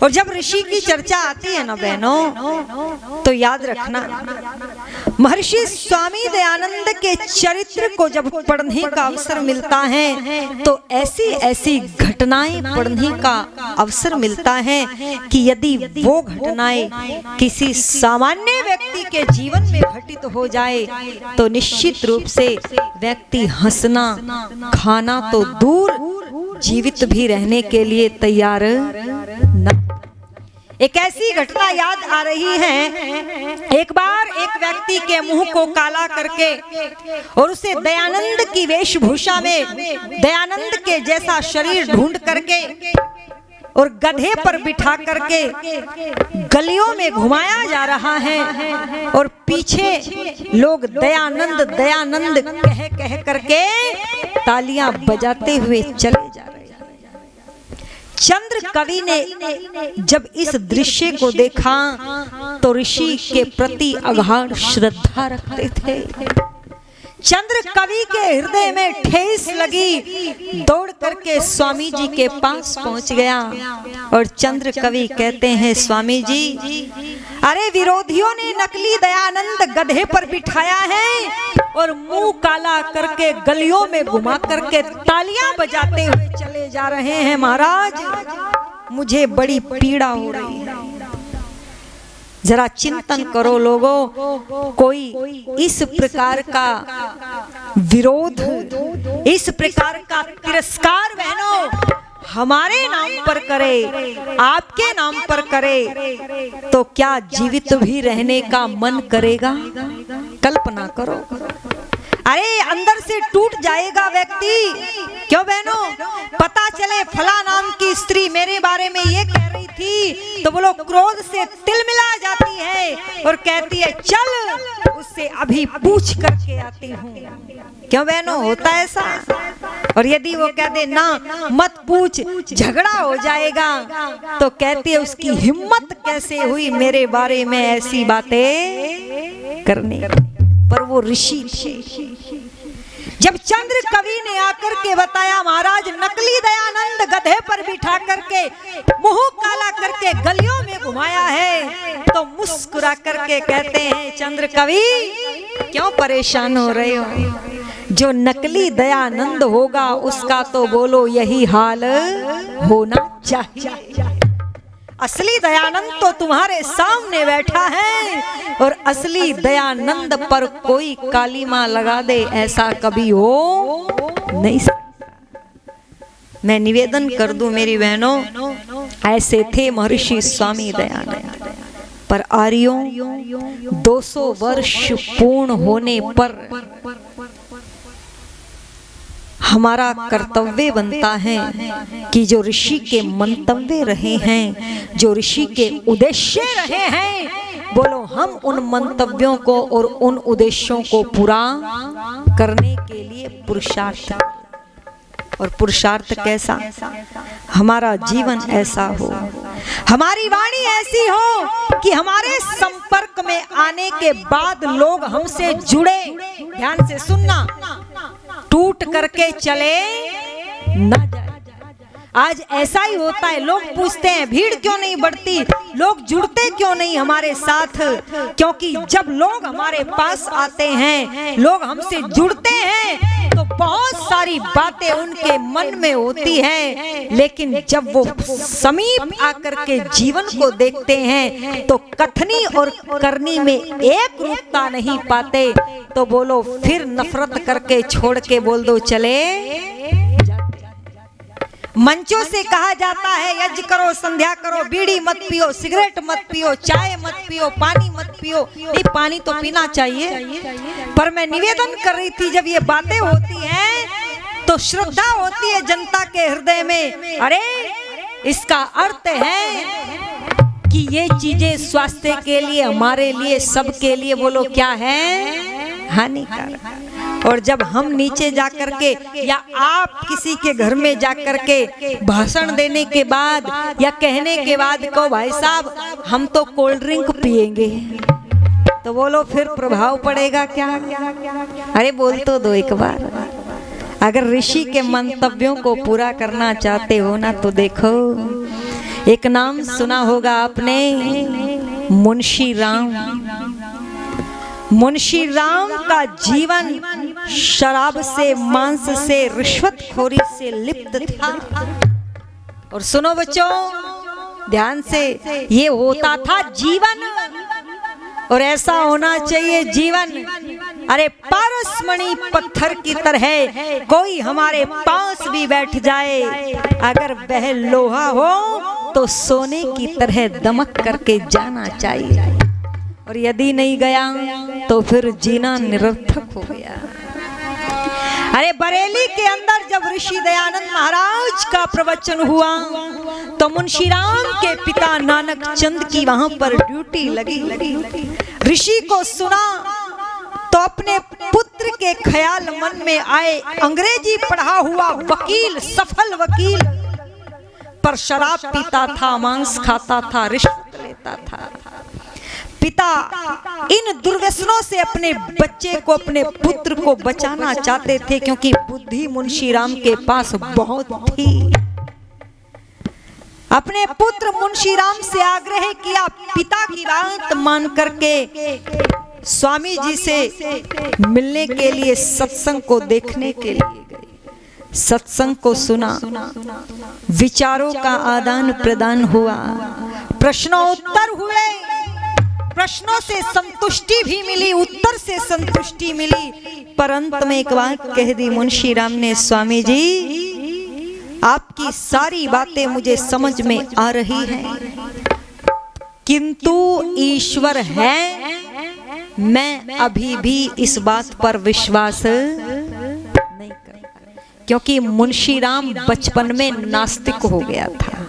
और जब ऋषि की चर्चा आती है ना बहनों, तो याद रखना, महर्षि स्वामी दयानंद के चरित्र को जब पढ़ने का अवसर मिलता है तो ऐसी ऐसी घटनाएं पढ़ने का अवसर मिलता है कि यदि वो घटनाएं किसी सामान्य व्यक्ति के जीवन में घटित हो जाए तो निश्चित रूप से व्यक्ति हंसना खाना तो दूर जीवित भी रहने के लिए तैयार न। एक ऐसी घटना याद आ रही है, एक बार एक व्यक्ति के मुंह को काला करके और उसे दयानंद की वेशभूषा में दयानंद के जैसा शरीर ढूंढ करके और गधे पर बिठा करके गलियों में घुमाया जा रहा है और पीछे लोग दयानंद दयानंद कह कह करके तालियां बजाते हुए चले जा रहे हैं। चंद्र कवि ने जब इस दृश्य को देखा तो ऋषि के प्रति अगाध श्रद्धा रखते थे। चंद्र कवि के हृदय में ठेस लगी, दौड़ करके स्वामी जी के पास पहुंच गया और चंद्र कवि कहते हैं, स्वामी जी, अरे विरोधियों ने नकली दयानंद गधे पर बिठाया है और मुंह काला करके गलियों में घुमा करके तालियां बजाते हुए चले जा रहे हैं। महाराज, मुझे बड़ी पीड़ा हो रही है। जरा चिंतन करो लोगों, कोई इस प्रकार का विरोध, इस प्रकार का तिरस्कार बहनों हमारे नाम पर करे, आपके नाम पर करे, तो क्या जीवित भी रहने का मन करेगा? कल्पना करो, अरे अंदर से टूट जाएगा व्यक्ति। क्यों बहनों, पता चले फला नाम की स्त्री मेरे बारे में ये कह रही थी तो बोलो क्रोध से तिलमिला जाती है और कहती है चल उससे अभी पूछ करके आती हूँ। क्यों बहनों, होता है ऐसा? और यदि वो कह दे ना मत पूछ, झगड़ा हो जाएगा, तो कहती है उसकी हिम्मत कैसे हुई मेरे बारे में ऐसी बातें करने। पर वो ऋषि थे। जब चंद्र कवि ने आकर के बताया, महाराज नकली दयानंद गधे पर बिठा करके मुंह काला करके गलियों में घुमाया है, तो मुस्कुरा करके कहते हैं, चंद्र कवि क्यों परेशान हो रहे हो? जो नकली दयानंद होगा उसका तो बोलो यही हाल होना चाहिए। असली दयानंद तो तुम्हारे सामने बैठा है और असली दयानंद पर कोई कालीमा लगा दे ऐसा कभी हो नहीं सकता। मैं निवेदन कर दूं मेरी बहनों, ऐसे थे महर्षि स्वामी दयानंद। पर आर्यों 200 वर्ष पूर्ण होने पर हमारा कर्तव्य बनता है कि जो ऋषि के मंतव्य रहे हैं, जो ऋषि के उद्देश्य रहे हैं, बोलो हम उन मंतव्यों को और उन उद्देश्यों को पूरा करने के लिए पुरुषार्थ। और पुरुषार्थ कैसा? हमारा जीवन ऐसा हो, हमारी वाणी ऐसी हो कि हमारे संपर्क में आने के बाद लोग हमसे जुड़े। ध्यान से सुनना, टूट करके चले ना जाए। आज ऐसा ही होता है, लोग पूछते हैं भीड़ क्यों नहीं बढ़ती, लोग जुड़ते क्यों नहीं हमारे साथ? क्योंकि जब लोग हमारे पास आते हैं, लोग हमसे जुड़ते हैं, तो बहुत सारी बातें उनके मन में होती हैं, लेकिन जब वो समीप आकर के जीवन को देखते हैं तो कथनी और करनी में एक रूपता नहीं पाते, तो बोलो फिर नफरत करके छोड़ के बोल दो चले। मंचों से कहा जाता है यज्ञ करो, संध्या करो, बीड़ी मत पियो, सिगरेट मत पियो, चाय मत पियो, पानी मत पियो। नहीं, पानी तो पीना चाहिए, पर मैं निवेदन कर रही थी जब ये बातें होती हैं तो श्रद्धा होती है जनता के हृदय में, अरे इसका अर्थ है कि ये चीजें स्वास्थ्य के लिए, हमारे लिए, सबके लिए बोलो क्या है, हानिकारक। और जब हम नीचे जाकर के या आप किसी के घर में जाकर के भाषण देने के बाद या कहने के बाद को भाई साहब हम तो कोल्ड ड्रिंक पिएंगे, तो बोलो फिर प्रभाव पड़ेगा क्या? अरे बोल तो दो एक बार। अगर ऋषि के मंतव्यों को पूरा करना चाहते हो ना, तो देखो एक नाम सुना होगा आपने, मुंशी राम। मुंशी राम का जीवन शराब से, मांस से, रिश्वतखोरी से लिप्त था। और सुनो बच्चों ध्यान से, ये होता था जीवन, और ऐसा होना चाहिए जीवन। अरे पारसमणि पत्थर की तरह कोई हमारे पास भी बैठ जाए, अगर वह लोहा हो तो सोने की तरह दमक करके जाना चाहिए, और यदि नहीं गया तो फिर जीना निरर्थक हो गया। अरे बरेली के अंदर जब ऋषि दयानंद महाराज का प्रवचन हुआ तो मुंशी राम के पिता नानक चंद की वहां पर ड्यूटी लगी। ऋषि को सुना तो अपने पुत्र के ख्याल मन में आए। अंग्रेजी पढ़ा हुआ वकील, सफल वकील, पर शराब पीता था, मांस खाता था, रिश्वत लेता था। पिता इन दुर्व्यसनों से अपने बच्चे को, अपने पुत्र को बचाना चाहते थे, क्योंकि बुद्धि मुंशी राम के पास बहुत थी। अपने पुत्र मुंशी राम से आग्रह किया, पिता की बात मान करके स्वामी जी से मिलने के लिए सत्संग को देखने के लिए गए। सत्संग को सुना, विचारों का आदान प्रदान हुआ, प्रश्नोत्तर हुए, प्रश्नों से संतुष्टि भी मिली, उत्तर से संतुष्टि मिली, पर अंत में एक बात कह दी मुंशी राम ने, स्वामी जी आपकी सारी बातें मुझे समझ में आ रही हैं, किंतु ईश्वर है, मैं अभी भी इस बात पर विश्वास नहीं करता। क्योंकि मुंशी राम बचपन में नास्तिक हो गया था।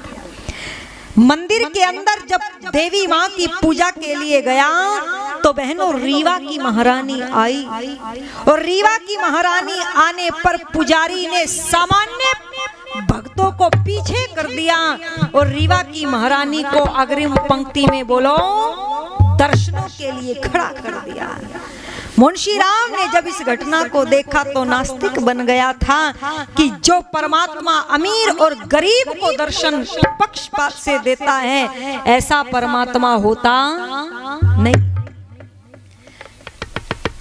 मंदिर के अंदर जब देवी माँ की पूजा के लिए गया तो बहनों रीवा की महारानी आई, और रीवा की महारानी आने पर पुजारी ने सामान्य भक्तों को पीछे कर दिया और रीवा की महारानी को अग्रिम पंक्ति में बोलो दर्शनों के लिए खड़ा कर दिया। मुंशी राम ने जब इस घटना को देखा तो नास्तिक बन गया था कि जो परमात्मा अमीर और गरीब को दर्शन पक्षपात से देता है, ऐसा परमात्मा होता नहीं।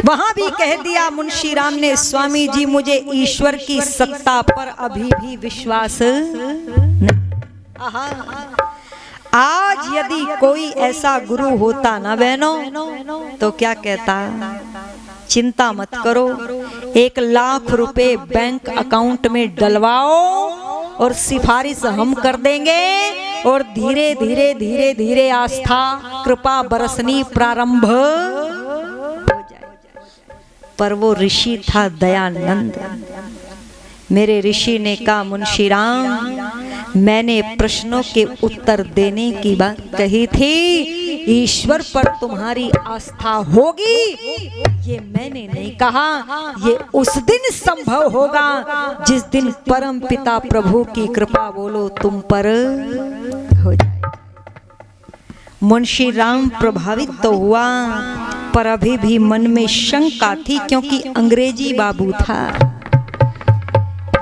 वहां भी कह दिया मुंशी राम ने, स्वामी जी मुझे ईश्वर की सत्ता पर अभी भी विश्वास नहीं। आज यदि कोई ऐसा गुरु होता ना बहनों, तो क्या कहता, चिंता मत करो, 1 लाख रुपए बैंक अकाउंट में डलवाओ और सिफारिश हम कर देंगे, और धीरे धीरे धीरे धीरे आस्था कृपा बरसनी प्रारंभ हो जाए। पर वो ऋषि था दयानंद। मेरे ऋषि ने कहा, मुंशी राम मैंने प्रश्नों के उत्तर देने की बात कही थी, ईश्वर पर तुम्हारी आस्था होगी ये मैंने नहीं कहा। ये उस दिन संभव होगा जिस दिन परम पिता प्रभु की कृपा बोलो तुम पर हो जाए। मुंशी राम प्रभावित तो हुआ, पर अभी भी मन में शंका थी, क्योंकि अंग्रेजी बाबू था।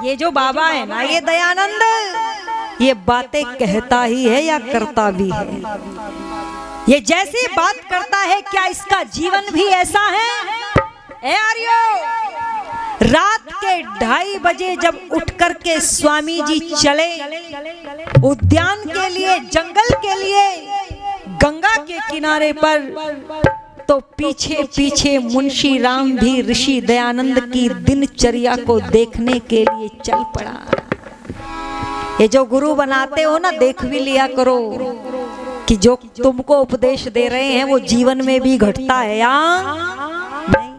ये जो बाबा है ना, ये दयानंद, ये बातें कहता ही है या करता भी है? ये जैसी बात करता है, क्या इसका जीवन भी ऐसा है? ए आर्यो, रात के 2:30 बजे जब उठ करके स्वामी जी चले उद्यान के लिए, जंगल के लिए, गंगा के किनारे पर, तो पीछे पीछे मुंशी राम भी ऋषि दयानंद की दिनचर्या को देखने के लिए चल पड़ा। ये जो गुरु बनाते हो ना, देख भी लिया करो कि जो तुमको उपदेश दे रहे हैं वो जीवन में भी घटता है या नहीं।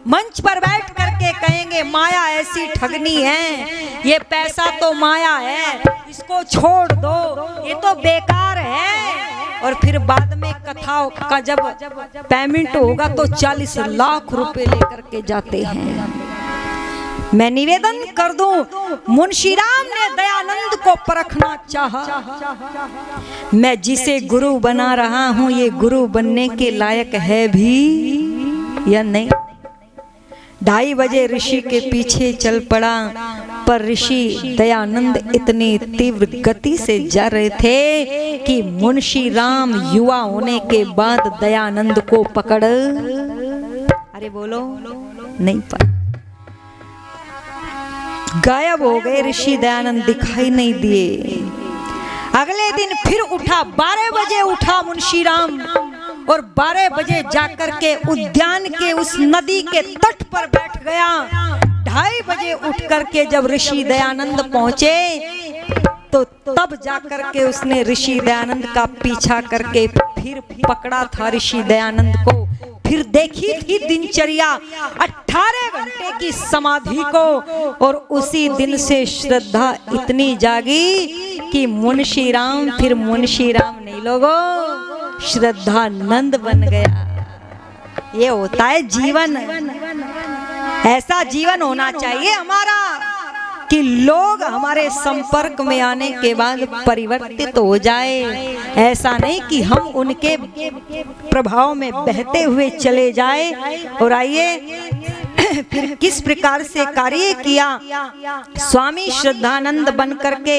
मंच पर बैठ करके कहेंगे माया ऐसी ठगनी है, ये पैसा तो माया है, इसको छोड़ दो, ये तो बेकार है, और फिर बाद में कथा का जब पेमेंट होगा तो 40 लाख रुपए लेकर के जाते हैं। मैं निवेदन कर दूं, मुंशी राम ने दयानंद को परखना चाहा, मैं जिसे गुरु बना रहा हूं ये गुरु बनने के लायक है भी या नहीं। 2:30 बजे ऋषि के पीछे चल पड़ा, पर ऋषि दयानंद इतनी तीव्र गति से जा रहे थे कि मुंशी राम युवा होने के बाद दयानंद को पकड़, अरे बोलो, नहीं पाए। गायब हो गए ऋषि दयानंद, दिखाई नहीं दिए। अगले दिन फिर उठा, 12 बजे उठा मुंशी राम और 12 बजे जाकर के उद्यान के उस नदी के तट पर बैठ गया। 2:30 बजे उठ करके जब ऋषि दयानंद पहुंचे तो तब जाकर के उसने ऋषि दयानंद का पीछा करके फिर पकड़ा था ऋषि दयानंद को। फिर देखी थी दिनचर्या 18 घंटे की समाधि को, और उसी दिन से श्रद्धा इतनी जागी कि मुंशी राम फिर मुंशी राम नहीं लोगों, श्रद्धानंद बन गया। ये होता है जीवन, ऐसा जीवन होना चाहिए हमारा कि लोग हमारे संपर्क में आने के बाद परिवर्तित हो जाए। ऐसा नहीं कि हम उनके प्रभाव में बहते हुए चले जाए। और आइए फिर किस प्रकार से कार्य किया स्वामी श्रद्धानंद बन करके।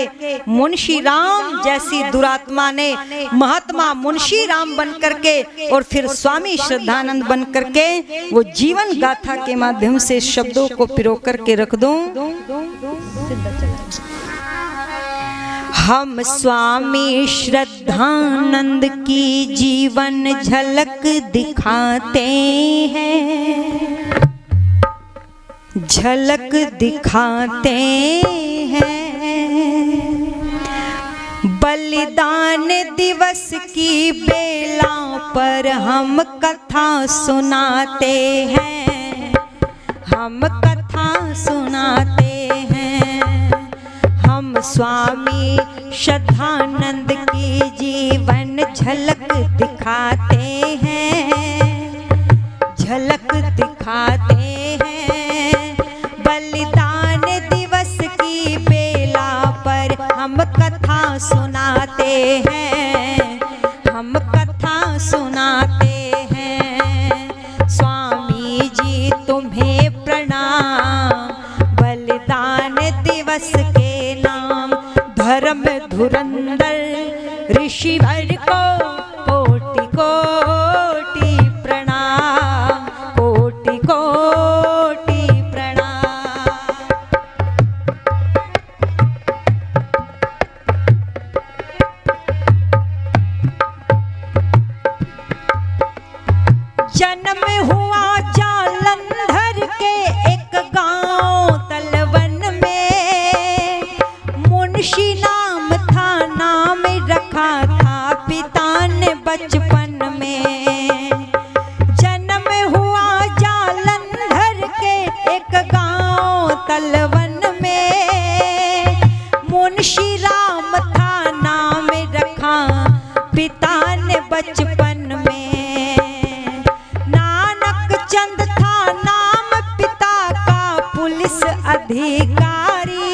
मुंशी राम जैसी दुरात्मा ने महात्मा मुंशी राम बन करके और फिर स्वामी श्रद्धानंद बन करके वो जीवन गाथा के माध्यम से शब्दों को पिरो करके रख दूं। हम स्वामी श्रद्धानंद की जीवन झलक दिखाते हैं, झलक दिखाते हैं। बलिदान दिवस की बेला पर हम कथा सुनाते हैं, हम कथा सुनाते हैं। हम स्वामी श्रद्धानंद की जीवन झलक दिखाते हैं, झलक दिखाते हैं। बलिदान दिवस की बेला पर हम कथा सुनाते हैं, हम कथा सुनाते हैं। स्वामी जी तुम्हें प्रणाम, बलिदान दिवस के नाम। धर्म धुरंधर ऋषिवर को कोटि कोटि प्रणाम, कोटि कोटि प्रणाम। जन्म हुआ जालंधर के एक गांव तलवन में। मुंशी नाम था, नाम रखा था पिता ने बचपन में। जन्म हुआ जालंधर के एक गांव तलवन में। मुंशी राम था, नाम रखा पिता ने बचपन में। नानक चंद था नाम पिता का पुलिस अधिकारी।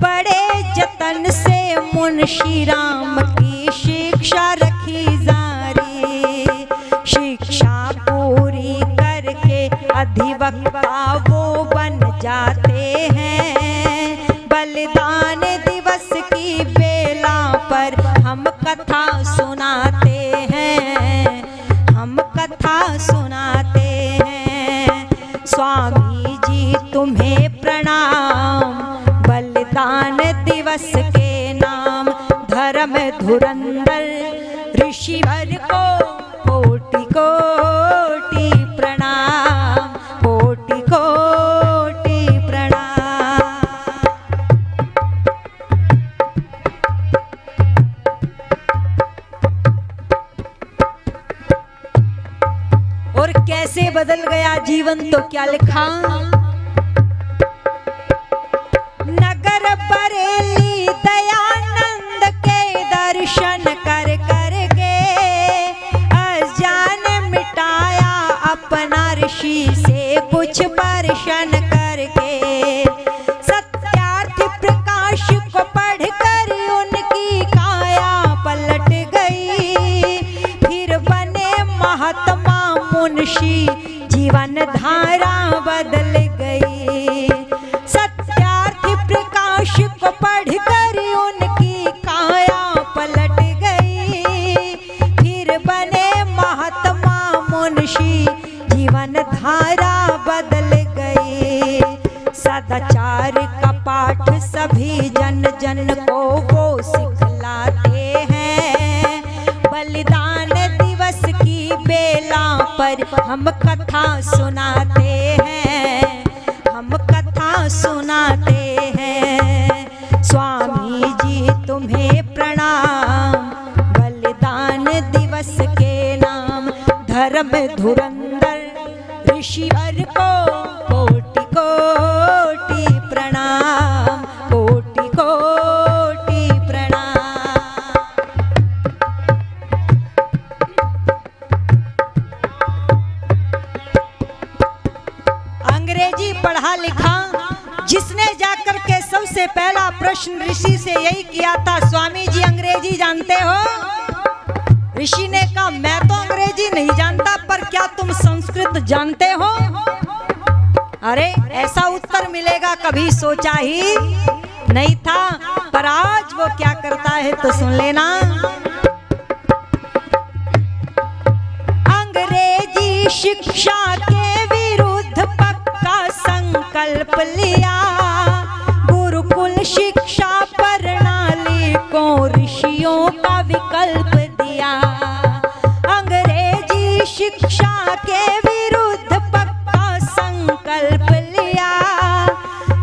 बड़े जतन से मुंशी राम की शिक्षा रखी जारी। शिक्षा पूरी करके अधिवक्ता वो बन जाते हैं। बलिदान दिवस की बेला पर हम कथा सुनाते हैं, हम कथा सुनाते हैं। स्वामी जी तुम्हें प्रणाम, बलिदान दिवस के नाम। धर्म धुरंधर ऋषिवर को कोटि कोटि प्रणाम, कोटि कोटि प्रणाम। और कैसे बदल गया जीवन तो क्या लिखा। नगर बरेली दयानंद के दर्शन कर कर के अजान मिटाया अपना ऋषि से कुछ दर्शन करके। सत्यार्थ प्रकाश को पढ़कर उनकी काया पलट गई। फिर बने महात्मा मुंशी, जीवन धारा बदल गई। सत्य पर हम कथा सुनाते हैं, हम कथा सुनाते हैं। स्वामी जी तुम्हें प्रणाम, बलिदान दिवस के नाम। धर्म धुरंधर ऋषिवर को कोटि कोटि प्रणाम, कोटि कोटि प्रणाम। अंग्रेजी पढ़ा लिखा जिसने जाकर के सबसे पहला प्रश्न ऋषि से यही किया था, स्वामी जी अंग्रेजी जानते हो? ऋषि ने कहा मैं तो अंग्रेजी नहीं जानता, पर क्या तुम संस्कृत जानते हो? अरे ऐसा उत्तर मिलेगा कभी सोचा ही नहीं था, पर आज वो क्या करता है तो सुन लेना। अंग्रेजी शिक्षा के विरुद्ध पक्का संकल्प लिया, गुरुकुल शिक्षा प्रणाली को ऋषियों का विकल्प दिया। अंग्रेजी शिक्षा के विरुद्ध पक्का संकल्प लिया,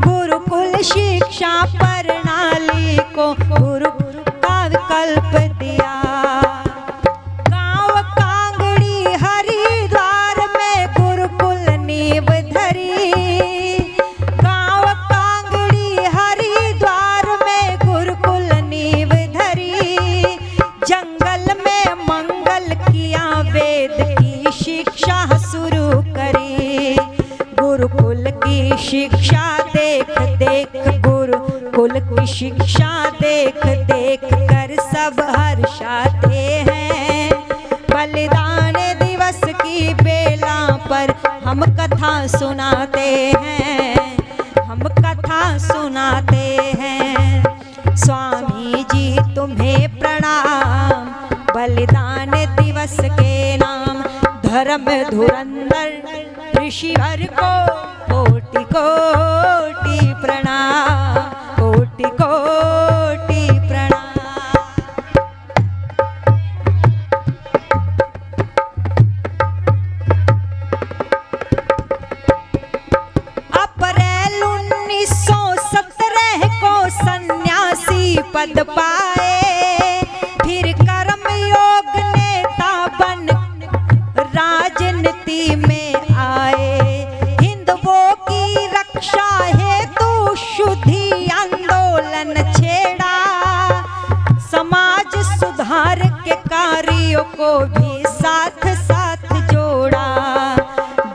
गुरुकुल शिक्षा प्रणाली को गुरु का विकल्प दिया। गांव कांगड़ी हरिद्वार में गुरुकुल नींव धरी, गांव कांगड़ी हरिद्वार में गुरुकुल नींव धरी। जंगल में मंगल किया, वेद की शिक्षा शुरू करी। गुरुकुल की शिक्षा देख देख, गुरुकुल की शिक्षा देख देख कर सब हर्षाते हैं। बलिदान दिवस की बेला पर हम कथा सुनाते हैं, हम कथा सुनाते हैं। स्वामी जी तुम्हें प्रणाम, बलिदान दिवस के नाम। धर्म धुरंधर ऋषिवर को कोटि कोटि प्रणाम, कोटि कोटि प्रणाम। अप्रैल 1917 को सन्यासी पद पाए, फिर कर्म योग नेता बन राजनीति में आए। हिंदुओं की रक्षा हेतु शुद्धि आंदोलन छेड़ा, समाज सुधार के कार्यों को भी साथ साथ जोड़ा।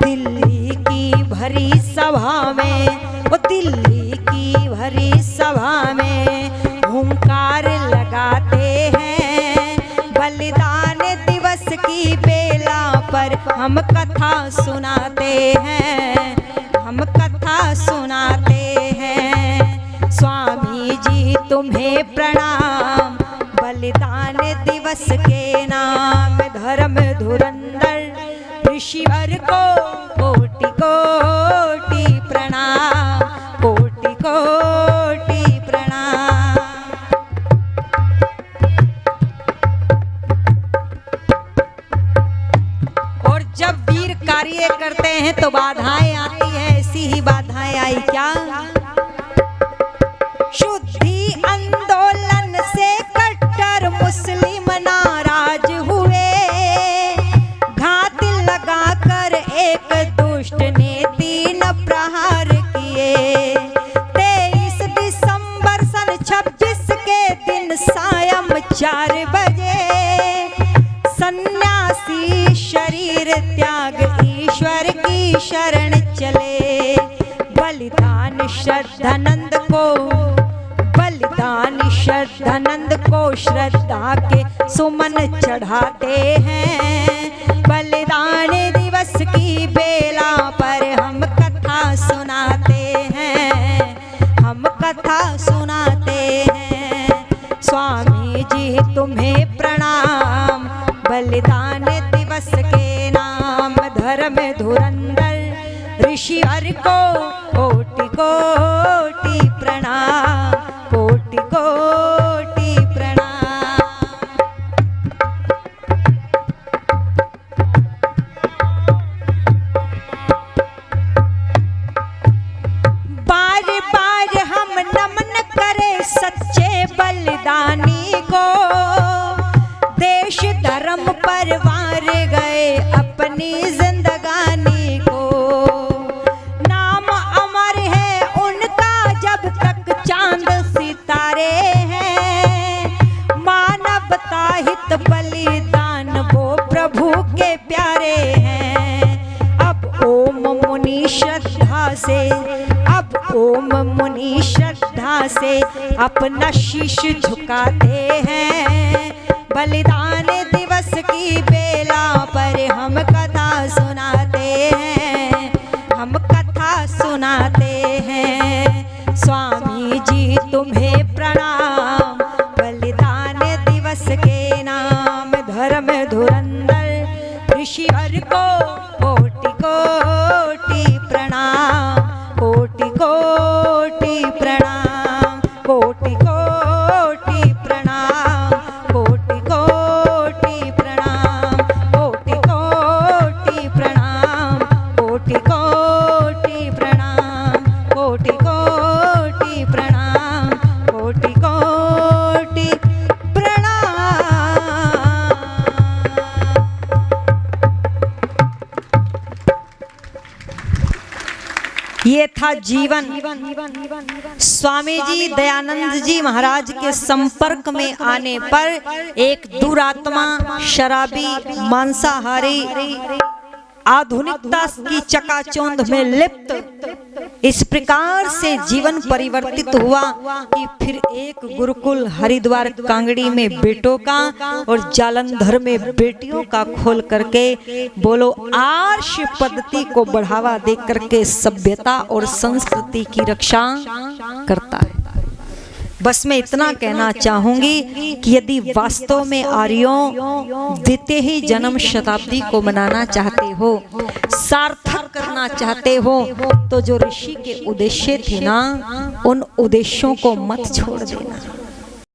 दिल्ली की भरी सभा में, वो दिल्ली की भरी सभा में हुंकार लगाते हैं। बलिदान दिवस की बेला पर हम कथा सुनाते हैं, हम कथा सुनाते हैं। स्वामी जी तुम्हें प्रणाम, बलिदान दिवस के नाम। धर्म धुरंधर ऋषिवर को कोटि कोटि प्रणाम, कोटि कोटि प्रणाम। और जब वीर कार्य करते हैं तो बाधाएं आती है, ऐसी ही बाधाएं आई क्या? शुद्धि आंदोलन से कट्टर मुस्लिम नाराज हुए, घात लगाकर एक दुष्ट ने 3 प्रहार किए। 23 दिसंबर सन 26 के दिन सायं 4 बजे सन्यासी शरीर त्याग ईश्वर की शरण चले। बलिदान श्रद्धानंद को, बलिदान श्रद्धानंद को श्रद्धा के सुमन चढ़ाते हैं। बलिदान दिवस की बेला पर हम कथा सुनाते हैं, हम कथा सुनाते हैं। स्वामी जी तुम्हें प्रणाम, बलिदान दिवस के नाम। धर्म धुरंधर ऋषिवर को कोटि कोटि प्रणाम, कोटि कोटि प्रणाम। आपका हित बलिदान वो प्रभु के प्यारे हैं। अब ओम मुनि श्रद्धा से, अब ओम मुनि श्रद्धा से अपना शीश झुकाते हैं। बलिदान दिवस की बेला पर हम कथा सुनाते हैं, हम कथा सुनाते हैं। स्वामी जी तुम्हें प्रणाम, बलिदान दिवस के नाम। धर्म धुरंधर ऋषिवर को कोटि कोटि प्रणाम, कोटि कोटि प्रणाम, कोटि कोटि प्रणाम, कोटि कोटि प्रणाम, कोटि कोटि प्रणाम, कोटि कोटि प्रणाम, कोटि कोटि प्रणाम, कोटि कोटि प्रणाम। ये था जीवन। स्वामी जी दयानंद जी महाराज के संपर्क में आने पर एक दुरात्मा, शराबी, मांसाहारी, आधुनिकता की चकाचौंध में लिप्त इस प्रकार से जीवन परिवर्तित हुआ कि फिर एक गुरुकुल हरिद्वार कांगड़ी में बेटों का और जालंधर में बेटियों का खोल करके बोलो आर्ष पद्धति को बढ़ावा दे करके सभ्यता और संस्कृति की रक्षा करता है। बस मैं इतना कहना चाहूंगी कि यदि वास्तव में आर्यों द्वितीय ही जन्म शताब्दी को मनाना चाहते हो, सार्थक करना चाहते हो, तो जो ऋषि के उद्देश्य थे ना, उन उद्देश्यों को मत छोड़ देना।